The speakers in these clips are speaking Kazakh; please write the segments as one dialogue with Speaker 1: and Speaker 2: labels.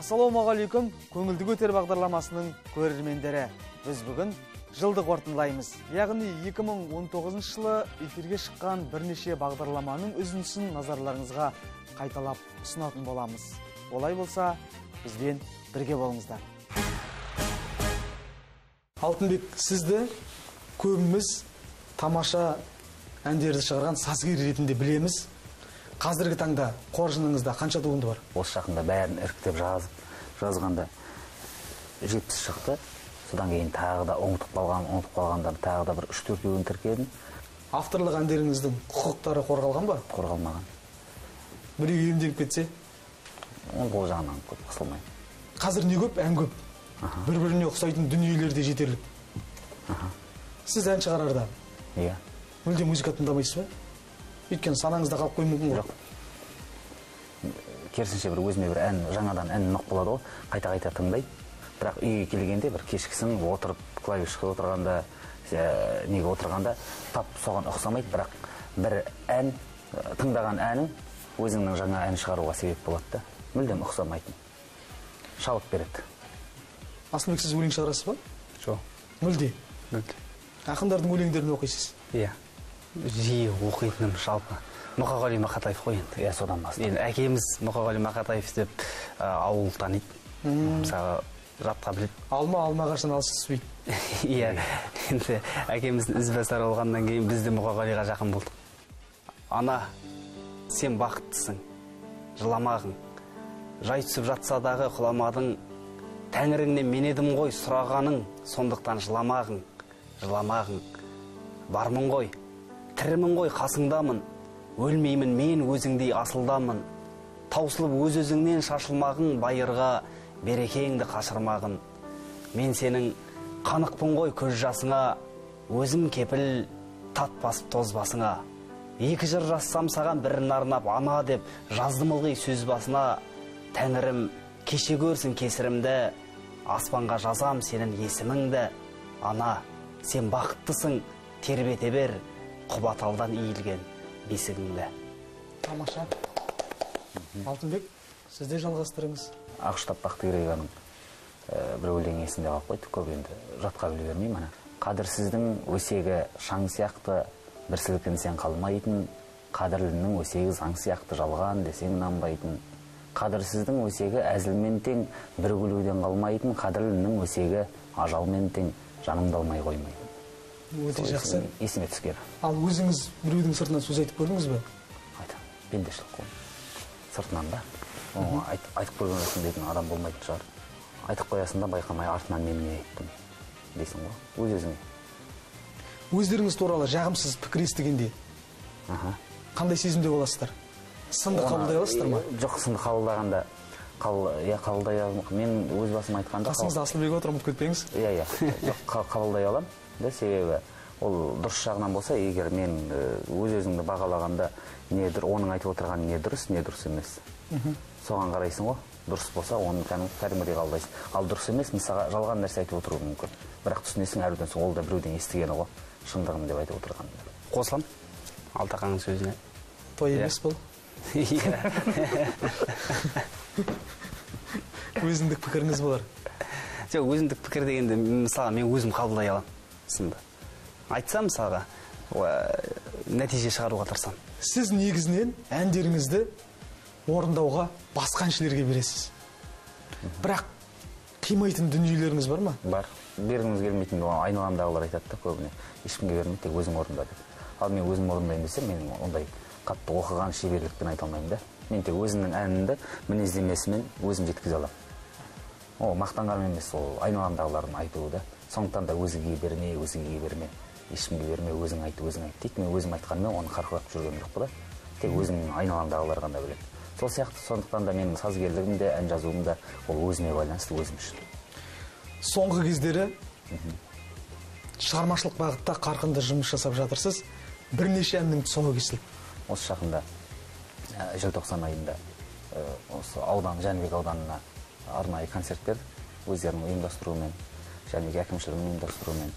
Speaker 1: Ассалаумағалейкум, көңілді көтер бағдарламасының көрермендері. Біз бүгін жылды қорытындылаймыз. Яғни 2019 жылы эфирге шыққан бірнеше бағдарламаның үзіндісін назарларыңызға қайталап ұсынатын боламыз. Олай болса, бізбен бірге болыңыздар. Алтынбек, сізді көбіміз тамаша әндерді шығарған сазгер ретінде білеміз. Қазіргі таңда қоржыныңызда қанша туынды бар?
Speaker 2: Осы жақында бәрін іріктеп жазғанда 70 шықты. Содан кейін тағы да ұмытып қалғандар тағы да бір 3-4 тіркедім.
Speaker 1: Авторлық әндеріңіздің құқықтары қорғалған ба?
Speaker 2: Қорғалмаған.
Speaker 1: Біреу иемденіп кетсе?
Speaker 2: Ол жағынан көп қысылмайды.
Speaker 1: Қазір не көп, ән көп. Бір-біріне ұқсайтын дүниелер де жетерлік. Сіз ән шығарарда?
Speaker 2: Иә.
Speaker 1: Мүлде музыка тыңдамайсыз ба? Өйткені санаңызда қалып қоймауы мүмкін ғой.
Speaker 2: Керісінше бір өзіме бір ән, жаңадан ән ұнап қалады ғой, қайта-қайта тыңдайды. Бірақ үйге келгенде бір кешкісін отырып, клавишқа отырғанда, неге отырғанда тап соған ұқсамайды, бірақ бір ән, тыңдаған әнің өзіңнің жаңа ән шығаруға себеп болады да. Мүлдем ұқсамайтын. Шабыт береді.
Speaker 1: Асылбек, сіз өлең шығарасыз ба?
Speaker 3: Жоқ.
Speaker 1: Мүлде?
Speaker 3: Мүлде.
Speaker 1: Ақындардың өлеңдерін оқисыз?
Speaker 3: Иә. Жиі оқитыным жалпы Мұқағали Мақатаев қой енді.
Speaker 2: Иә, содан бастап.
Speaker 3: Енді әкеміз Мұқағали Мақатаев деп ауыл таниды. Мысалы, жатқа біледі.
Speaker 1: Алма ағашынан алыс түспейді.
Speaker 3: Иә. Енді әкеміздің ізбасар болғаннан кейін біз де Мұқағалиға жақын болдық. Ана, сен бақыттысың, жыламағың. Жай түсіп жатса дағы құламадың. Тәңіріңнен мен едім ғой сұрағаның, сондықтан жыламағың. Бармын ғой, тірімін ғой қасыңдамын. Өлмеймін мен өзіңдей асылдамын. Таусылып өз-өзіңнен шашылмағың, байырға берекеңді қашырмағын. Мен сенің қанықпын ғой көз жасыңа, өзім кепіл тат басып тоз басыңа. Екі жыр жазсам саған бірін арнап ана деп жаздым ылғи сөз басына. Тәңірім кеше көрсін кесірімді, аспанға жазам сенің есіміңді. Ана, сен бақыттысың, тербете бер, құбаталдан иілген бесігіңді.
Speaker 1: Тамаша. Алтынбек, сізде жалғастырыңыз.
Speaker 2: Ақұштап Бақтыгерееваның бір өлең есінде қалып қойды, көп енді жатқа біле бермеймін. Қадірсіздің өсегі шаң сияқты, бір сілкінсең қалмайтын, қадірлінің өсегі заң сияқты жалған десең нанбайтын. Қадірсіздің өсегі әзілмен тең, бір күлуден қалмайтын, қадірлінің өсегі ажалмен тең, жаныңды алмай қоймайтын.
Speaker 1: Өте жақсы.
Speaker 2: Есіме түскен.
Speaker 1: Ал өзіңіз біреудің сыртынан сөз айтып көрдіңіз бе?
Speaker 2: Айтам, белдешілік қой. Сыртынан да. Айтып көрген өсін дейтін адам болмайтын шығар. Айтып қоясың да байқамай артынан мен не айттым дейсің ғой, өз-өзіңе.
Speaker 1: Өздеріңіз туралы жағымсыз пікір естігенде қандай сезімде боласыздар? Сынды қабылдай аласыздар ма?
Speaker 2: Жоқ, сынды қабылдағанда қабылдай аламын. Мен өз басым айтқанда
Speaker 1: қасыңызда Асылбек отыр, ұмытып кетпеңіз.
Speaker 2: Иә, қабылдай аламын. Себебі ол дұрыс жағынан болса, егер мен өз-өзіңді бағалағанда оның айтып отырған не дұрыс емес. Соған қарайсың ғой, дұрыс болса, оны кәдімгідей қабылдайсың. Ал дұрыс емес, мысалға жалған нәрсе айтып отыруы мүмкін. Бірақ түсінесің әрден соң, ол да біреуден естігені ғой, шындығын деп айтып отырған.
Speaker 3: Қосылам Алтақаңның сөзіне.
Speaker 1: Той емес бұл. Өзіндік пікіріңіз болар.
Speaker 3: Жоқ, өзіндік пікір дегенде, мысалға, мен өзім қабылдай аламын. Сынды. Айтсам, мысалға, нәтиже шығаруға тырысам.
Speaker 1: Сіз негізінен әндеріңізді орындауға басқа әншілерге бересіз. Бірақ қимайтын дүниелеріңіз бар ма?
Speaker 2: Бар. Бергіңіз келмейтін, айналамдағылар айтады да көбіне. Ешкімге бермейді, тек өзің орында деп. Ал мен өзім орындайын десем, мен ондай қатты оқыған шеберлікпен айта алмаймын да. Мен тек өзімнің әнімді мінездемесімен өзім жеткізе аламын. Ол мақтанғаным емес, ол айналамдағылардың айтуы да. Сондықтан да өзіге берме, ешкімге берме, өзің айт дейді. Мен өзім айтқанымен оны қарқылап жүргенім жоқ па да. Тек өзімнің айналамдағылар ғана біледі. Сол сияқты, сондықтан да менің сазгерлігім де, ән жазуым да ол өзіме байланысты, өзім үшін.
Speaker 1: Соңғы кездері шығармашылық бағытта қарқынды жұмыс жасап жатырсыз. Бірнеше әннің тұсауы кесілді.
Speaker 2: Осы жақында желтоқсан айында осы Жәнібек ауданына арнайы концерт берді. Өздерінің ұйымдастыруымен, Жәнібек әкімшілігінің ұйымдастыруымен.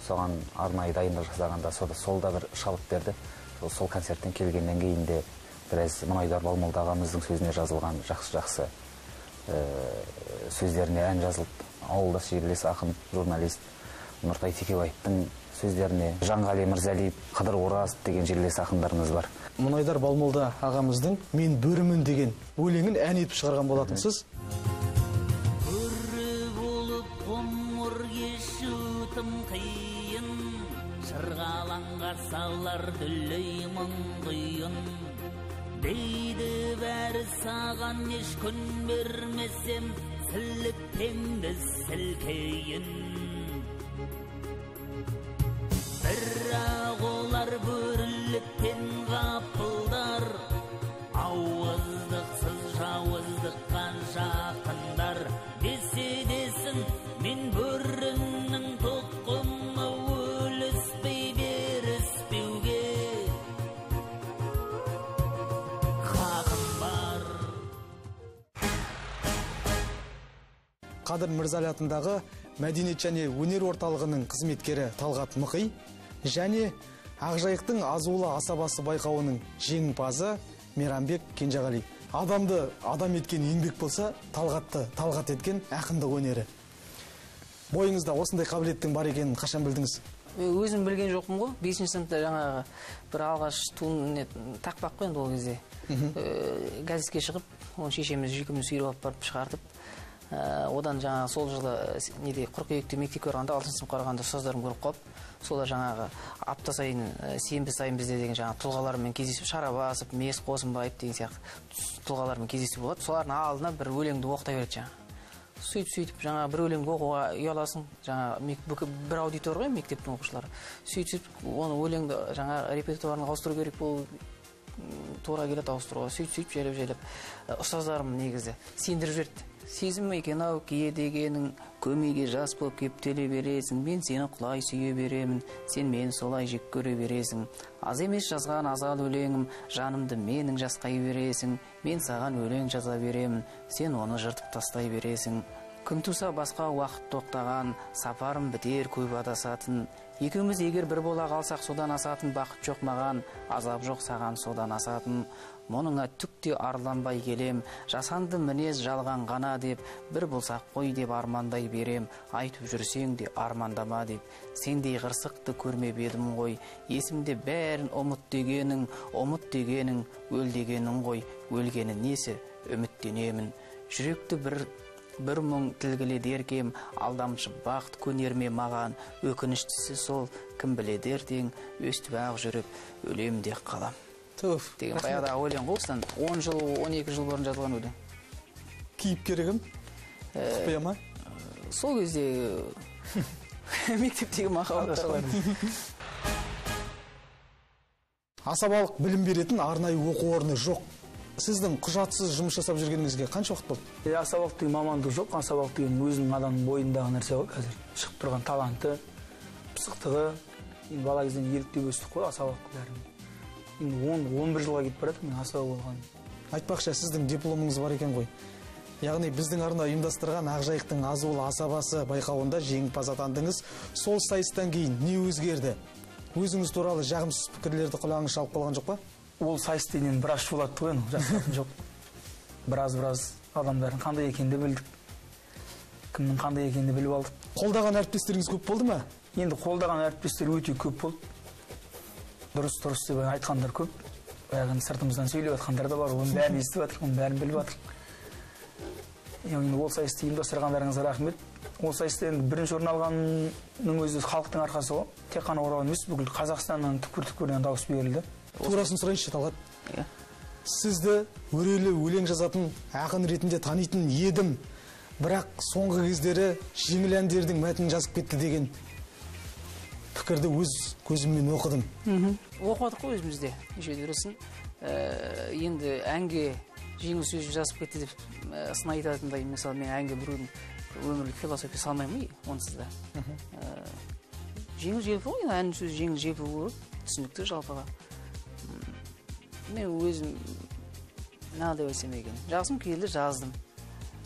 Speaker 2: Соған арнайы дайындық жасағанда сол да бір шабыт берді. Сол концерттен келгеннен кейін де біраз Мұнайдар Балмолда ағамыздың сөзіне жазылған жақсы сөздеріне ән жазылып, ауылдас жерлес ақын, журналист Нұртай Текебаевтың сөздеріне, Жанғали Мырзалиев, Қыдыр Оразов деген жерлес ақындарымыз бар.
Speaker 1: Мұнайдар Балмолда ағамыздың «Мен бөрімін» деген өлеңін ән етіп шығарған болатынсыз.
Speaker 4: Бөрі болып ғұмыр кешу тым қиын, шырғалаңға салар дүлей мың құйын. Дейді бәрі саған еш күн бермесем, сіліктеңді сілкейін. Бірақ олар бөріліктен ғапылдар, ауыздықсыз жауыздыққа жақындар. Десе десін, мен бөрінің тұқымы өліспей беріспеуге хақым бар.
Speaker 1: Қадыр Мырзали атындағы мәдениет және өнер орталығының қызметкері Талғат Мықи және Ақжайықтың азулы асабасы байқауының жеңімпазы Мейрамбек Кенжеғали. Адамды адам еткен еңбек болса, Талғатты талғат еткен ақындық өнері. Бойыңызда осындай қабілеттің бар екенін қашан білдіңіз?
Speaker 5: Өзім білген жоқпын ғой. 5-ші сыныпта жаңағы бір алғаш туын тақпақ қой енді ол кезде. Газетке шығып, оны шешеміз жүйкеміз үйріп алып барып шығартып, одан жаңағы сол жылы қыркүйекте мектепке барғанда, 6-шы сыныпқа барғанда ұстаздарым көріп қалып, солар жаңағы апта сайын, сенбі сайын бізде деген жаңағы тұлғалармен кездесіп, Шарабасов, Мес Қосымбаев деген сияқты тұлғалармен кездесіп болады. Солардың алдына бір өлеңді оқыта береді жаңағы. Сөйтіп жаңа бір өлеңді оқуға ұяласың, жаңа бір аудитор ғой мектептің оқушылары. Сөйтіп оны өлеңді жаңа репертуарына ауыстыру керек бол, тура келеді ауыстыруға. Сөйтіп жайлап ұстаздарым негізі сендіріп жіберді. Сезім екен ау кие дегенің, көмейге жас болып кептеле бересің, мен сені құлай сүйе беремін, сен мені солай жек көре бересің. Аз емес жазған азал өлеңім, жанымды менің жасқай бересің, мен саған өлең жаза беремін, сен оны жыртып тастай бересің. Күн туса басқа уақыт тоқтаған, сапарым бітер көп адасатын. Екеуміз егер бір бола қалсақ содан асатын, бақыт жоқ маған, азап жоқ саған содан асатын. Мұныңа түкте арланбай келем, жасанды мінез жалған ғана деп, бір болсақ қой деп армандай берем, айтып жүрсең де армандама деп. Сендей қырсықты көрмеп едім ғой, есімде бәрін ұмыт дегенің, өл дегенің ғой, өлгені несі, үміттенемін. Жүректі бір мұң тілгіледі еркем, алдамшы бақыт көнерме маған, өкініштісі сол, кім біледі ертең, өстіп ақ жүріп, өлемде қалам. Деген баяғыда өлең ғой, 10 жыл, 12 жыл бұрын жазылған өлең.
Speaker 1: Кейіпкері кім? Құпия ма?
Speaker 5: Сол кезде мектептегі махаббаттар.
Speaker 1: Асабалық білім беретін арнайы оқу орны жоқ. Сіздің құжатсыз жұмыс жасап жүргеніңізге қанша уақыт болды?
Speaker 6: Асабалық деген мамандық жоқ. Асабалық деген өзінің адамның бойындағы нәрсе ғой. Қазір шығып тұрған таланты, пысықтығы, бала кезден еліктеп өстік қой асабалық бәрін. 11 жылға кетіп барады мен асаба болған.
Speaker 1: Айтпақшы, сіздің дипломыңыз бар екен ғой. Яғни біздің арна ұйымдастырған Ақжайықтың азулы асабасы байқауында жеңімпаз атандыңыз. Сол сайыстан кейін не өзгерді? Өзіңіз туралы жағымсыз пікірлерді құлағыңыз шалып қалған жоқ па?
Speaker 6: Ол сайыс деген біраз шулатты ғой, жақсатын жоқ. Біраз адамдардың қандай екенді білдік. Кімнің қандай екенді біліп алдық.
Speaker 1: Қолдаған әріптестеріңіз көп болды ма?
Speaker 6: Енді қолдаған әріптестер өте көп болды. Дұрыс деп айтқандар көп. Яғни сыртымыздан сөйлеп жатқандар да бар. Оның бәрін естіп жатырмық, оның бәрін біліп жатырмық. Яғни ол сайысты ұйымдастырғандарыңызға рахмет. Ол сайыста енді бірінші орын алғанның өзі халықтың арқасы ғой. Тек қана Орал емес, бүкіл Қазақстанның түкпір-түкпірінен дауыс берілді.
Speaker 1: Турасын сұрайыншы, Талғат. Сізді өрелі өлең жазатын ақын ретінде танитын едім, бірақ соңғы кездері жеңіл әндердің мәтінін жазып кетті деген пікірді өз көзіммен оқыдым.
Speaker 5: Оқыдық қой өзімізде, неше дұрысын. Енді әнге жеңіл сөз жазып кетті деп сын айтатындай, мысалы мен әнге біреудің өмірлік философия салмаймын, онсыз да. Жеңіл желпі ғой, әннің сөзі жеңіл желпі болып, түсінікті жалпыға. Мен өзім нағдай өсем екен. Жақсым келді, жаздым.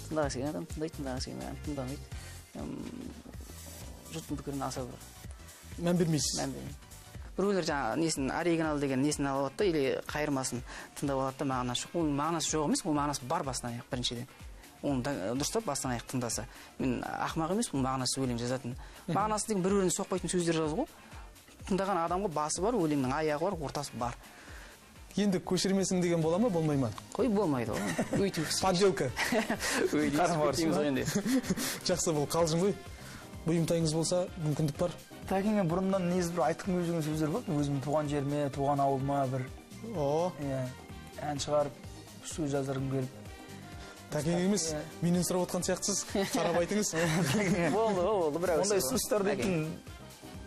Speaker 5: Тыңдағы сеген адам тыңдайды, тыңдағы сеген адам тыңдамайды. Жұрттың пікірін аса бір.
Speaker 1: Мән бермейсіз?
Speaker 5: Мән бермеймін. Біреулер жаңа несін оригинал деген несін алып алады да, или қайырмасын тыңдап алады да, мағынасы жоқ. Ол мағынасы жоқ емес, ол мағынасы бар басынан аяқ біріншіден. оны дұрыстап бастан аяқ тыңдаса. Мен ақымақ емеспін, мағынасы өлең жазатын. Мағынасы деген бір-біріне соқпайтын сөздер жазу ғой. Тыңдаған адамға басы бар, өлеңнің аяғы бар, ортасы бар.
Speaker 1: Енді көшірмесің деген бола ма, болмай ма?
Speaker 5: Қой, болмайды ғой. Өйтіп
Speaker 1: Подделка.
Speaker 5: Өйтіп.
Speaker 1: Жақсы, бұл қалжың ғой. Бұйымтайыңыз болса, мүмкіндік бар.
Speaker 6: Тәкеңе бұрыннан негізі бір айтқым келіп жүрген сөздер бар. Өзімнің туған жеріме, туған ауылыма бір ән шығарып, сөз жаздырғым келіп.
Speaker 1: Тәкең емес, менен сұрап отқан сияқтысыз. Қарап айтыңыз.
Speaker 5: Болды, бірақ
Speaker 6: ондай ұсыныстар дейтін,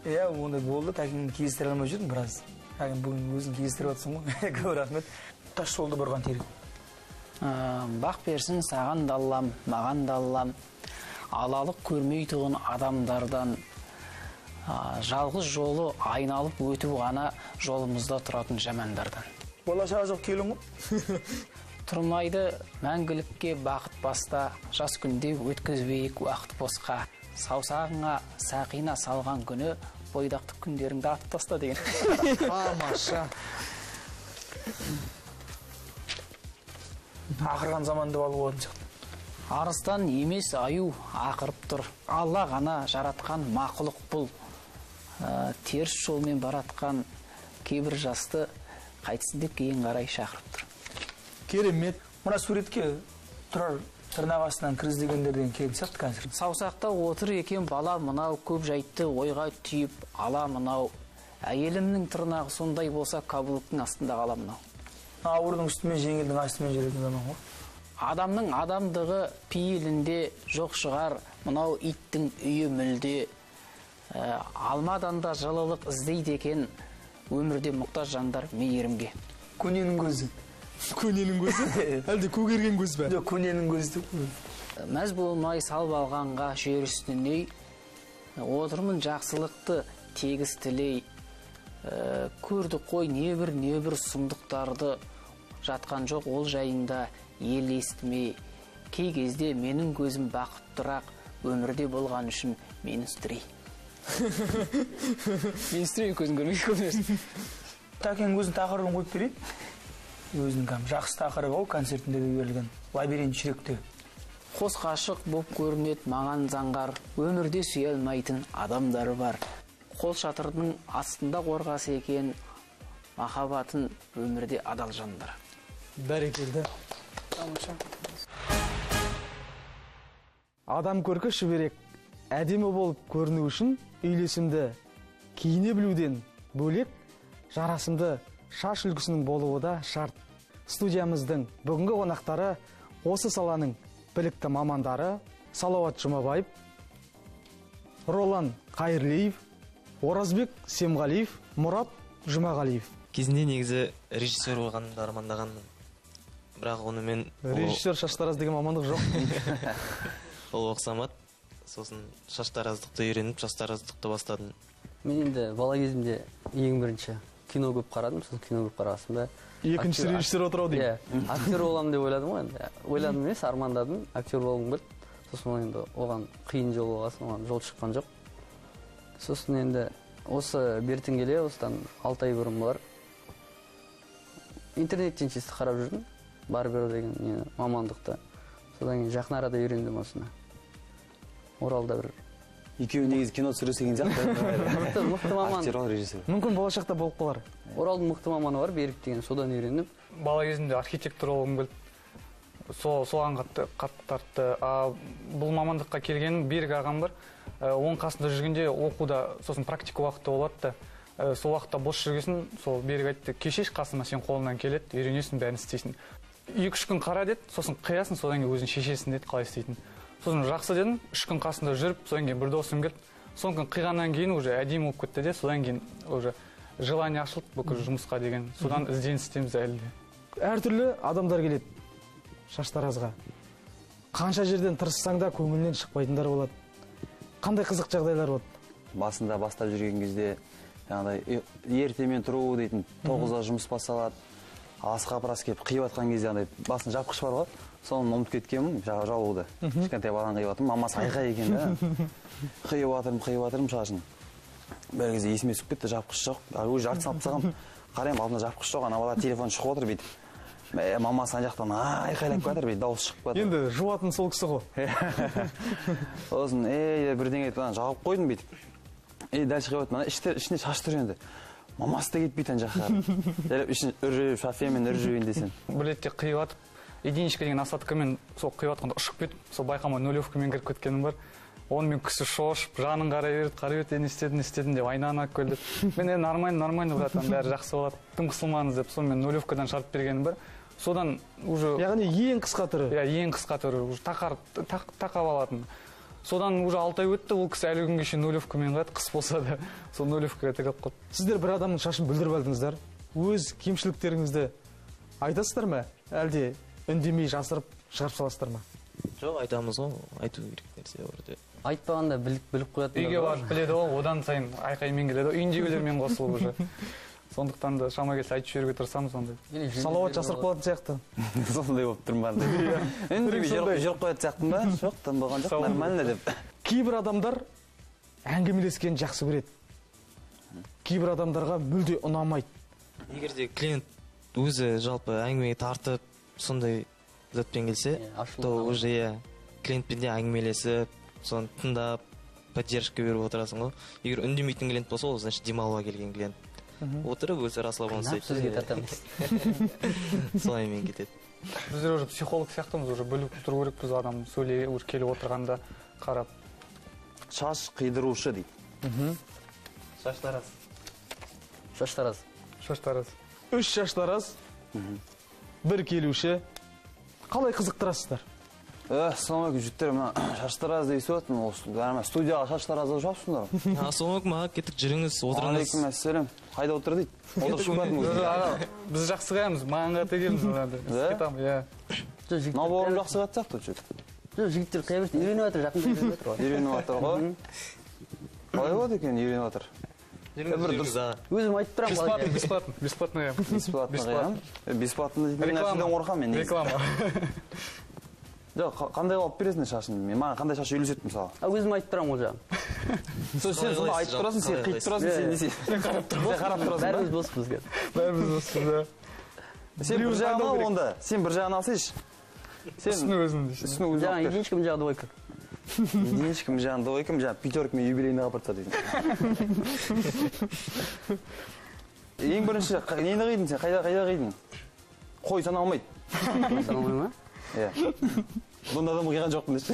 Speaker 6: ондай болды. Тәкеңді кездестіре алмай жүрдім біраз. Тәкең бүгін өзің кездестіріп жатсың ғой. Көп рахмет. Тас жолды бұрған терек.
Speaker 5: Бақ берсін саған да Аллам, маған да Аллам. Алалық көрмейтұғын адамдардан. Жалғыз жолы айналып өтіп ғана жолымызда тұратын жамандардан.
Speaker 6: Болашағы жоқ келің ғой.
Speaker 5: Тұрмайды мәңгілікке бақыт баста, жас күнде өткізбейік уақыт босқа. Саусағыңа сақина салған күні, бойдақтық күндеріңді атып таста деген.
Speaker 1: Маша.
Speaker 6: Ақырған заманды алу болатын шықты.
Speaker 5: Арыстан емес аю ақырып тұр. Алла ғана жаратқан мақұлық бұл. Теріс жолмен баратқан кейбір жасты қайтсын деп кейін қарай шақырып тұр.
Speaker 1: Керемет.
Speaker 6: Мұна суретке тұрар тырнақ астынан кіріз дегендерден келіп сияқты қазір.
Speaker 5: Саусақта отыр екен бала мынау, көп жайтты ойға түйіп ала мынау. Әйелімнің тырнағы сондай болса, каблуктың астында қала мынау.
Speaker 6: Ауырдың үстімен жеңілдің астымен жүретін zaman ғой.
Speaker 5: Адамның адамдығы пейілінде жоқ шығар, мынау иттің үйі мүлде. Алмадан да жылылық іздейді екен, өмірде мұқтаж жандар мейірімге.
Speaker 6: Көненің көзі.
Speaker 1: Көненің көзі? Әлде көгерген көз бе?
Speaker 6: Жоқ, көненің көзі.
Speaker 5: Мәз болмай салып алғанға жер үстіне, отырмын жақсылықты тегіс тілей. Көрді қой небір сұмдықтарды, жатқан жоқ ол жайында ел естімей. Кей кезде менің көзім бақыттырақ, өмірде болған үшін мені үстірей. Мен үстірей көзін көрмей көрмесін.
Speaker 6: Тәкең өзінің тақырыбын қойып берейін. Өзінің жақсы тақырыбы ғой, концертінде де берілген. Лабиринт жүректе.
Speaker 5: Қос қашық боп көрінеді маған заңғар, өмірде сүйе алмайтын адамдары бар. Қол шатырдың астында қорғасы екен, махаббатын өмірде адал жандар.
Speaker 1: Бәрекелді. Адам көркі шүберек, әдемі болып көріну үшін үйлесімді киіне білуден бөлек жарасымды шаш үлгісінің болуы да шарт. Студиямыздың бүгінгі қонақтары осы саланың білікті мамандары Салауат Жұмабаев, Ролан Қайырлиев, Оразбек Семғалиев, Мұрат Жұмағалиев.
Speaker 7: Кезінде негізі режиссер болғанымды армандағанмын. Бірақ оны мен...
Speaker 1: Режиссер шаштараз деген мамандық жоқ.
Speaker 7: Ол оқысамады. Сосын шаштараздықты үйреніп, шаштараздықты бастадым.
Speaker 8: Мен енді бала кезімде ең бірінші кино көп қарадым, сосын кино көп қарасында.
Speaker 1: Екінші режиссер отырау деймін.
Speaker 8: Актер боламын деп ойладым ғой енді. Ойладым емес, армандадым, актер болғым келді. Сосын енді оған қиын жол болғасын, оған жол шыққан жоқ. Сосын енді осы бертін келе, осыдан 6 ай бұрын бар. Интернеттен чисто қарап жүрдім. Барбер деген мамандықты. Содан кейін жақын арада үйрендім осыны. Оралда бір.
Speaker 3: Екеуі негізі кино түсіресеген сияқты.
Speaker 8: Мықты маман.
Speaker 3: Актер, режиссер.
Speaker 1: Мүмкін болашақта болып қалар.
Speaker 8: Оралдың мықты маманы бар, Берік деген, содан үйрендім.
Speaker 9: Бала кезімде архитектор болғым келді. Соған қатты тартты. Бұл мамандыққа келгенім Берік ағам бар. Оның қасында жүргенде оқуда, сосын практика уақыты болады да. Сол уақытта бос жүргесін, сол Берік айтты, кешеш қасыма сен қолынан келеді, үйренесің, бәрін істейсің. 2-3 күн қара деді, сосын қиясың, содан кейін өзің шешесің деді, қалай істейтін. Сосын жақсы дедім, 3 күн қасында жүріп, содан кейін бір досым келді. Son күн қиғаннан кейін уже әдемі болып кетті де, содан кейін уже желание ашылды бүкіл жұмысқа деген. Содан ізденіс істейміз әлі де.
Speaker 1: Әртүрлі адамдар келеді шаштаразға. Қанша жерден тырыссаң да көңілінен шықпайтындар болады. Қандай қызық жағдайлар болады?
Speaker 3: Басында бастап жүрген кезде жаңағыдай ертемен тұру дейтін 9-да жұмыс басталады. Асқа апарас келіп қиып атқан кезде андай басын жапқыш бар ғой. Соны ұмытып кеткенмін, жабуды. Кішкентай баланы қиып атырмын, мамасы айқай екен да. Қиып атырмын шашын. Бір кезде есіме түсіп кетті, жапқыш жоқ. Уже жарты салып тастағанмын. Қараймын, алдында жапқыш жоқ, ана бала телефон шығып отыр бүйтіп.
Speaker 10: мамасы ана жақтан айқайлап жатыр, бүйтіп дауыс шығып жатыр.
Speaker 1: Енді жуатын сол кісі ғой.
Speaker 10: Сосын бірдеңе айтып жауап қойдым бүйтіп. Дәл шығып жатыр, ішіне шаш тұр енді. Мамасы да кетпейді ана жаққа. Жарап ішін үржіп, шафемен үржібейін десем.
Speaker 9: Бір ретте қиып атып, единичка деген насадкамен сол қиып атқанда ұшып кетіп, сол байқамай нулевкамен кіріп кеткенім бар. Онымен кісі шошып, жанын қарай берді, не істедім деп айнаны алып келді. Мен нормально братан, бәрі жақсы болады, тым қысылмаңыз деп, сонымен нулевкадан шарт бергенім бар. Содан уже...
Speaker 1: Яғни ең қысқа түрі?
Speaker 9: Иә, ең қысқа түрі, уже тақап алатын. Содан уже 6 ай өтті, ол кісі әлі күнге шейін нулевкамен қады, қыс болса да, сол нулевкаға тігіп қойды.
Speaker 1: Сіздер бір адамның шашын бүлдіріп алдыңыздар. Өз кемшіліктеріңізді айтасыздар ма? Әлде үндемей жасырып шығарып саласыздар ма?
Speaker 7: Жоқ, айтамыз ғой, айту керек нәрсе бар деп.
Speaker 8: Айтпағанда біліп қоятын.
Speaker 9: Үйге барып біледі ғой, одан сайын айқаймен келеді, үйіндегілермен қосылып уже. Сондықтан да шама келсе айтып жіберуге тырысамыз ондай.
Speaker 1: Салауат жасырып қоятын сияқты.
Speaker 10: Сондай болып тұрмын ба? Енді жүріп қоятын сияқтым ба? Жоқ, там болған жоқ, нормально деп.
Speaker 1: Кейбір адамдар әңгімелескенін жақсы көреді. Кейбір адамдарға мүлде ұнамайды.
Speaker 7: Егер де клиент өзі жалпы әңгімеге тартып, сондай затпен келсе, то уже клиентпен де әңгімелесіп, соны тыңдап, поддержка беріп отырасың ғой. Егер үндемейтін клиент болса, ол значит демалуға келген клиент. Отырып өзі расслабон істейді.
Speaker 8: Сөзге тартамыз.
Speaker 7: Солаймен кетеді.
Speaker 9: Біздер уже психолог сияқтымыз, уже біліп тұру керекпіз, адам сөйлеп келіп отырғанда қарап.
Speaker 10: Шаш қидырушы дейді.
Speaker 7: Шаштараз.
Speaker 8: Шаштараз.
Speaker 1: 3 шаштараз, 1 келуші. Қалай қызықтырасыздар?
Speaker 10: Ассалаумағалейкум жігіттер, мына шаштараз дейсіз өттім, студияға шаштараз алып шығапсыңдар.
Speaker 7: Ассалаумағалейкум, аға, кеттік, жүріңіз, отырыңыз.
Speaker 10: Алейкум әссәлем. Қайда отыр дейді? Отыр шықпадым өзі.
Speaker 9: Біз жақсы қаямыз, маған қат екенбіз.
Speaker 10: Наборым жақсы қат сияқты өтшеді.
Speaker 8: Жоқ, жігіттер қай берсін, үйреніп жатыр, жақында үйреніп жатыр ғой.
Speaker 10: Үйреніп жатыр ғой. Қалай болады екен, үйреніп жатыр.
Speaker 8: Өзім айтып тұрам.
Speaker 9: Бесплатно қаям.
Speaker 10: Бесплатно дейтін нәрседен қорқам мен.
Speaker 9: Реклама.
Speaker 10: Жоқ, қандай алып бересің шашын? Маған қандай шаш үйлеседі мысалы?
Speaker 8: Өзім айтып тұрам ол жағын.
Speaker 10: Сен сонда айтып тұрасың, сен қиып тұрасың, сен десең. Қарап тұрасың.
Speaker 8: Бәріміз боспыз қазір.
Speaker 9: Бәріміз боспыз, да.
Speaker 10: Сен бір жағын ал онда. Сен бір жағын алсайшы.
Speaker 9: Үстіні өзің дейсің.
Speaker 10: Үстіні өзің алып бер.
Speaker 8: Единичкам жағы двойка.
Speaker 10: Единичкам жағы двойкам, жаңағы пятеркамен юбилейный апарца дейсің. Ең бірінші, нені қидың сен? Қайда қидың? Қой сана алмайды.
Speaker 8: Қой сана алмай ма?
Speaker 10: Иә. Бұнда адам қиған жоқпын деші.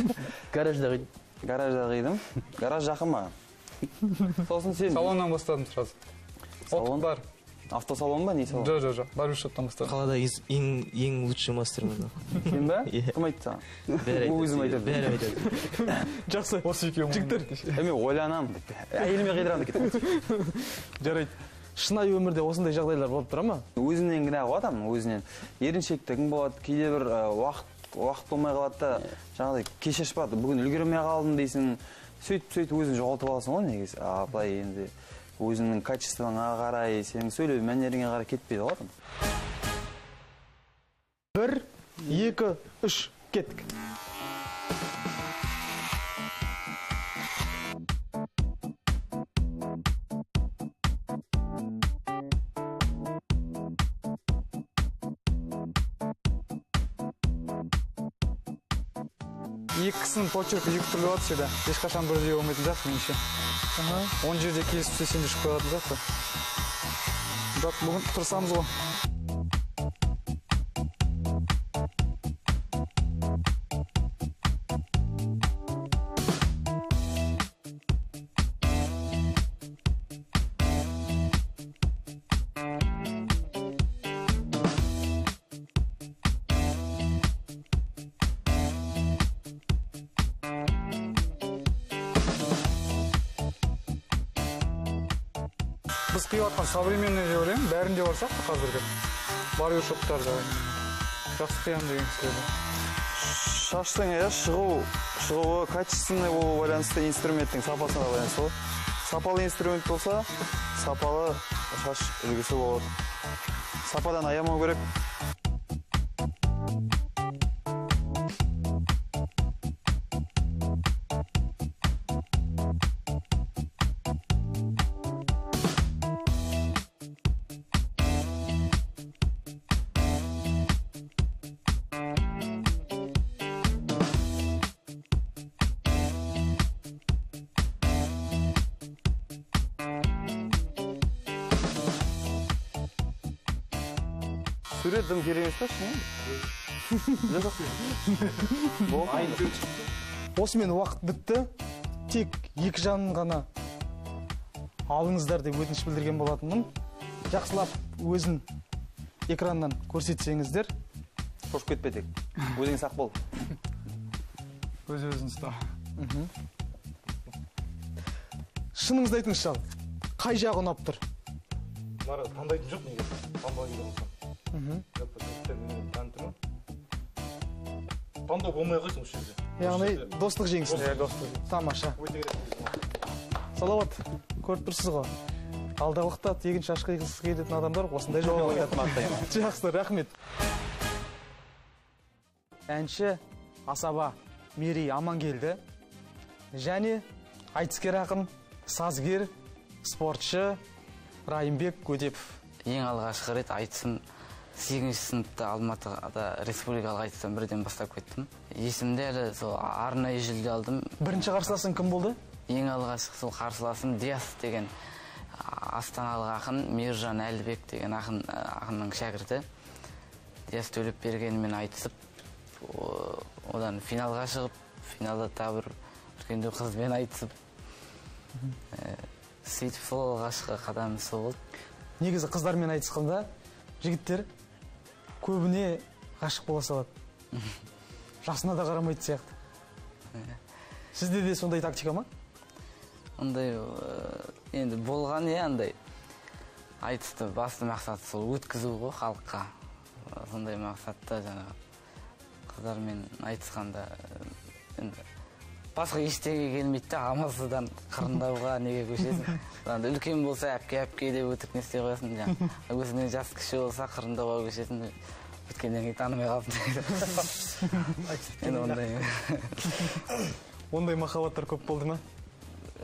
Speaker 8: Гаражда қидым.
Speaker 10: Гаражда қидым. Гараж жақын маған. Сосын сен...
Speaker 9: Салоннан бастадым сразу. Опыт бар.
Speaker 10: Автосалон ба, не салон?
Speaker 9: Жоқ. Бару шоттан бастадым.
Speaker 7: Қалада ең лучший мастермін.
Speaker 10: Сен ба? Кім айтты саған? Өзім айтады.
Speaker 7: Бәрі айтады.
Speaker 1: Жақсы.
Speaker 9: Осы екеуі
Speaker 1: жігіттер.
Speaker 10: Мен ойланам. Әйеліме қидырамын деп кетті.
Speaker 1: Жарайды. Шынайы өмірде осындай жағдайлар болып тұра ма?
Speaker 10: Өзінен кінә қылады адам, өзінен. Еріншектігің болады, кейде бір уақыт болмай қалады да, жаңағыдай кеш ашпады, бүгін үлгермей қалдым дейсің. Сөйтіп өзін жоғалтып аласың ғой негізі. Былай енді өзіңнің качествоңа қарай, сенің сөйлеу мәнеріңе қарай кетпейді ғой адам.
Speaker 1: 1, 2, 3, кеттік.
Speaker 9: Екісінің почеркі екі түрлі болады сюда. Ешқашан бірдей болмайтын сияқты меніңше. 10 жерде келісіпсе сен де шықпай қалатын сияқты. Бірақ бүгін тырысамыз ғой. Біз қиып атқан современный деп ойлаймын, бәрінде бар сияқты қазіргі. Барбершоптарда. Жақсы қиямын деген кісілерде.
Speaker 10: Шаштың шығуы качественный болуы байланысты инструменттің сапасына байланысты ғой. Сапалы инструмент болса, сапалы шаш үлгісі болады. Сападан аямау керек. Сурет дым керек емес па шынымен?
Speaker 1: Осымен уақыт бітті. Тек екі жанын ғана алыңыздар деп өтініш білдірген болатынмын. Жақсылап өзін экраннан көрсетсеңіздер.
Speaker 10: Шошып кетпе тек. Өзің сақ бол.
Speaker 6: Өзін ұста.
Speaker 1: Шыныңызды айтыңыз шал. Қай жағы ұнап тұр?
Speaker 7: Мара таңдайтын жоқ неге? Таңдауға болсам. Таңдау болмай қойсын осы жерде.
Speaker 1: Яғни достық жеңсін.
Speaker 6: Достық.
Speaker 1: Тамаша. Салауат, көріп тұрсыз ғой. Алдағы уақытта тегін шаш қиғысы келетін адамдар осындай жолмен айтатын мақтаймын. Жақсы, рахмет. Әнші Асаба Мерей Амангелді және айтыскер ақын, сазгер, спортшы Райымбек Көтепов.
Speaker 8: Ең алғашқы рет айтысым 8-ші сыныпта Алматыда республикалық айтыстан бірден бастап кеттім. Есімде әлі сол арнайы жүлде алдым.
Speaker 1: Бірінші қарсыласың кім болды?
Speaker 8: Ең алғашқы сол қарсыласым Диас деген астаналық ақын, Мейіржан Әлібек деген ақынның шәкірті. Диас Төлепбергенмен айтысып, одан финалға шығып, финалда тағы бір үлкендеу қызбен айтысып, сөйтіп сол алғашқы қадамым сол болды.
Speaker 1: Негізі қыздармен айтысқанда жігіттер көбіне ғашық бола салады. Жасына да қарамайды сияқты. Сізде де сондай тактика ма?
Speaker 8: Ондай енді болған андай айтысты басты мақсаты сол өткізу ғой халыққа. Сондай мақсатта жаңағы қыздармен айтысқанда енді басқа ештеңе келмейді де, амалсыздан қырындауға неге көшесің. Үлкен болса әпке деп өтірік не істей қоясың. Өзіңнен жас кіші болса қырындауға көшесің. Өткеннен кейін танымай қалыпсың.
Speaker 1: Ондай махаббаттар көп болды ма?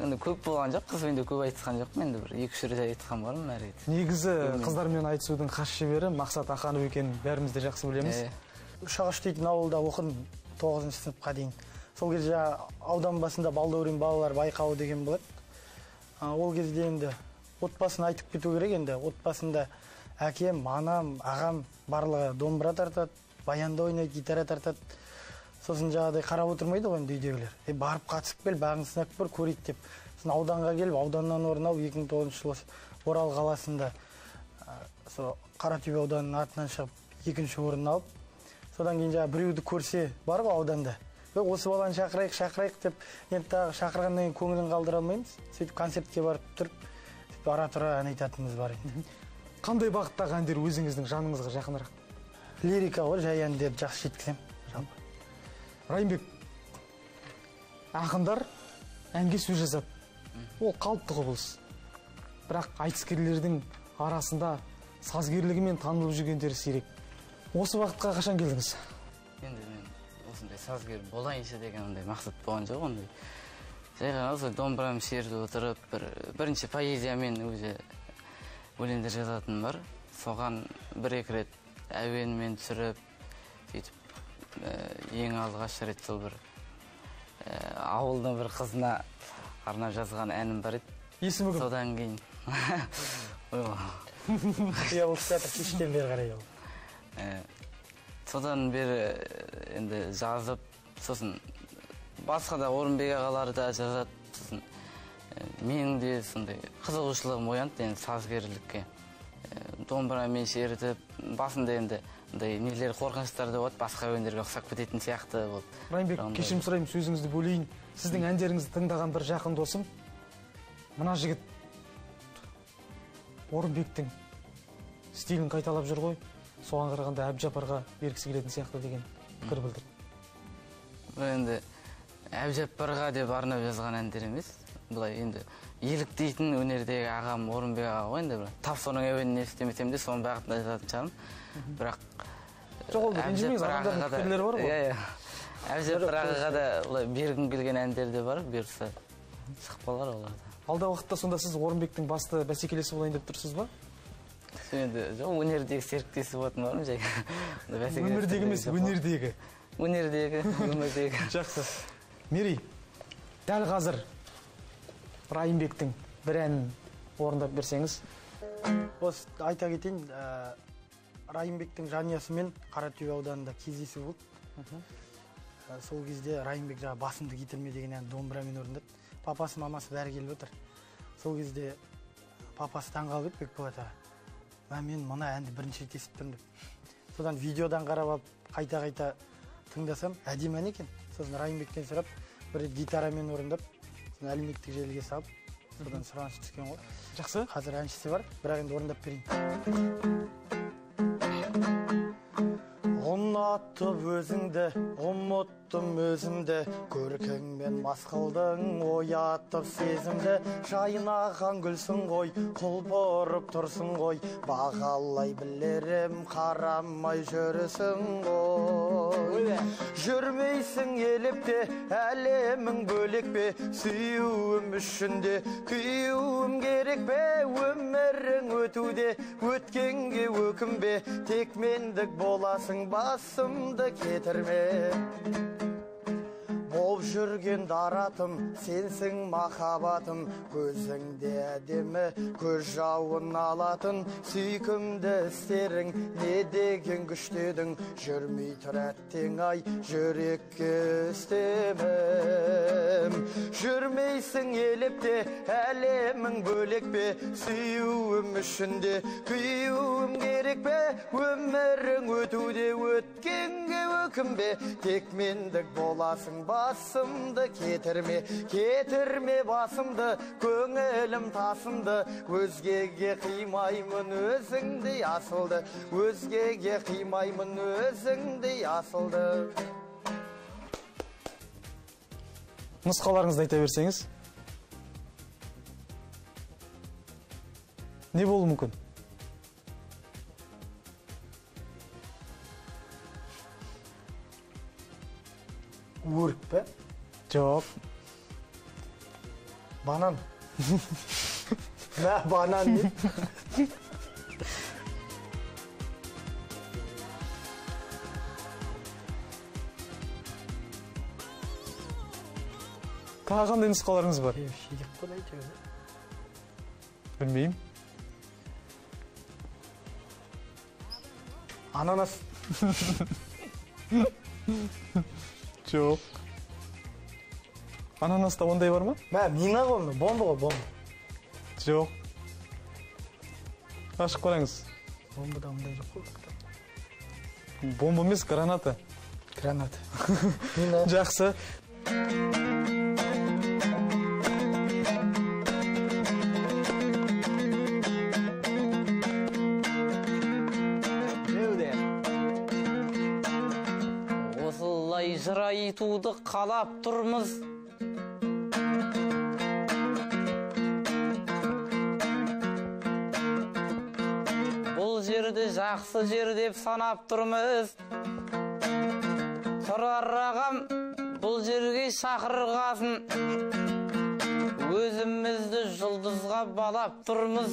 Speaker 8: Енді көп болған жоқ, қызбен де көп айтысқан жоқпын. Енді бір 2-3 рет айтысқан бармын әр рет.
Speaker 1: Негізі қыздармен айтысудың хас шебері Мақсат Аханов екенін бәріміз де жақсы білеміз.
Speaker 11: Шағаш дейтін ауылда оқыдым 9-ші сыныпқа дейін. Сол кезде аудан басында Балдәурен балалар байқауы деген болады. Ол кезде енді отбасын айтып кету керек. Енді отбасында әкем, анам, ағам барлығы домбыра тартады, баянда ойнайды, гитара тартады. Сосын жағадай қарап отырмайды ғой енді үйдегілер. Барып қатысып кел, бағын сынап бір көрейік деп. Сосын ауданға келіп, ауданнан орын алып 2009 жылы Орал қаласында Қаратөбе ауданының атынан шығып 2-ші орын алып, содан кейін жаңа біреуді көрсе бар ғой ауданда. Осы баланы шақырайық деп, енді тағы шақырғаннан кейін көңілін қалдыра алмаймыз. Сөйтіп концертке барып тұрып, ара-тұра ән айтатынымыз бар еді.
Speaker 1: Қандай бағыттағы әндер өзіңіздің жаныңызға жақынырақ?
Speaker 11: Лирика ғой, жай әндерді жақсы жеткізем.
Speaker 1: Райымбек, ақындар әнге сөз жазады. Ол қалыпты құбылыс. Бірақ айтыскерлердің арасында сазгерлігімен танылып жүргендері сирек. Осы бағытқа қашан келдіңіз?
Speaker 8: Енді мен осындай сазгер болайыншы деген ондай мақсат болған жоқ, ондай. Жай ғана осы домбырамды шертіп отырып, бірінші поэзиямен өзі өлеңдер жазатын бар. Соған 1-2 рет әуенмен түсіріп, сөйтіп ең алғаш рет сол бір ауылдың бір қызына арнап жазған әнім бар еді.
Speaker 1: Есімі кім?
Speaker 8: Содан кейін.
Speaker 11: Иә, ол театр кештен бері қарай ол.
Speaker 8: Содан бері енді жазып, сосын басқа да Орынбек ағалары да жазады. Сосын менің де сондай қызығушылығым оянды енді сазгерлікке. Домбырамен шертіп, басында енді нелер қорқыныштар да болады, басқа әуендерге ұқсап кететін сияқты болды.
Speaker 1: Райымбек, кешірім сұраймын, сөзіңізді бөлейін. Сіздің әндеріңізді тыңдаған бір жақын досым, мына жігіт Орынбектің стилін қайталап жүр ғой, соған қарағанда Әбжапарға бергісі келетін сияқты деген пікір білдірді.
Speaker 8: Енді Әбжапарға деп арнап жазған әндер емес. Бұлай енді еліктейтін өнердегі ағам Орынбек аға ғой, енді тап соның әуенін естімесем де соның бағытында жазатын шығармын. Бірақ Әбжапарға да бергім келген әндер де бар, бұйырса шығып қалар оларда.
Speaker 1: Алдағы уақытта сонда сіз Орынбектің басты бәсекелесі болайын деп тұрсыз ба?
Speaker 8: Енді жоқ, өнердегі серіктесі болатын бармын жай.
Speaker 1: Өмірдегі емес, өнердегі.
Speaker 8: Өмірдегі.
Speaker 1: Жақсы. Мерей, дәл қазір Райымбектің бір әнін орындап берсеңіз.
Speaker 11: Осы айта кетейін, Райымбектің жанұясымен Қаратөбе ауданында кездесу болды. Сол кезде Райымбек жаңа басымды кетірме деген әнді домбырамен орындады. Папасы, мамасы бәрі келіп отыр. Сол кезде папасы таңғалып еді Бекболат аға. Мен мына әнді бірінші рет естіп тұрмын деп. Содан видеодан қарап алып, қайта-қайта тыңдасам, әдемі ән екен. Сосын Райымбектен сұрап, бір рет гитарамен орындап, әлеуметтік желіге салып, содан сұраныс түскен ғой.
Speaker 1: Жақсы.
Speaker 11: Қазір әншісі бар, бірақ енді орындап берейін. Ұнаттым өзіңді, ұмыттым өзімді, көркіңмен мас қылдың, ояттып сезімді, жайнаған гүлсің ғой, құлпырып тұрсың ғой, бағалай білерім, қарамай жүрісің ғой. Жүрмейсің елепте, әлемің бөлек бе, сүйуім үшінде, күйуім керек бе, өмірің өтуде, өткенге өкінбе, тек мендік боласың, басымды кетірме. Болып жүрген даратым, сенсің махаббатым, көзіңде әдемі, көз жауын алатын, сүйкімді істерің, не деген күштедің, жүрмей тұр әттең ай, жүрекке істемім. Жүрмейсің елепте, әлемің бөлек бе, сүйуім үшінде, күйуім керек бе, өмірің өтуде, өткенге өкінбе, тек мендік боласың, басымды кетірме, кетірме басымды, көңілім тасымды, өзгеге қимаймын өзіңдей асылды, өзгеге қимаймын өзіңдей асылды.
Speaker 1: Нұсқаларыңызды айта берсеңіз. Не болуы мүмкін?
Speaker 11: Өрік пе?
Speaker 1: Жоқ.
Speaker 11: Банан. Мә, банан не?
Speaker 1: Тағы қандай нұсқаларыңыз бар?
Speaker 11: Шедек қой әйтеуір.
Speaker 1: Білмеймін.
Speaker 11: Ананас.
Speaker 1: Жоқ. Ананаста ондай бар ма?
Speaker 11: Мә, мина ғой, бомба ғой, бомба.
Speaker 1: Жоқ. Ашық қараңыз.
Speaker 11: Бомбада ондай жоқ қой.
Speaker 1: Бомба емес, граната.
Speaker 11: Граната.
Speaker 1: Жақсы.
Speaker 8: Осылай жыр айтуды қалап тұрмыз. Бұл жерді жақсы жер деп санап тұрмыз. Тұрар ағам бұл жерге шақырғасын, өзімізді жұлдызға балап тұрмыз.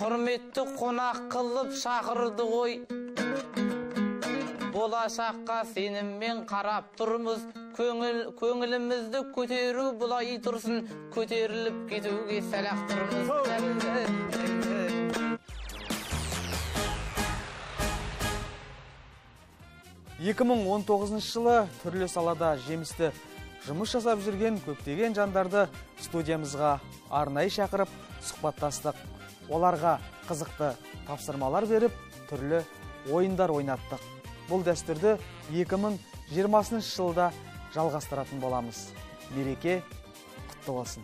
Speaker 8: Құрметті қонақ қылып шақырды ғой, болашаққа сеніммен қарап тұрмыз. Көңілімізді көтеру бұлай тұрсын, көтеріліп кетуге сәлақ тұрмыз.
Speaker 1: 2019 жылы түрлі салада жемісті жұмыс жасап жүрген көптеген жандарды студиямызға арнайы шақырып сұхбаттастық. Оларға қызықты тапсырмалар беріп, түрлі ойындар ойнаттық. Бұл дәстүрді 2020 жылда жалғастыратын боламыз. Мереке құтты болсын.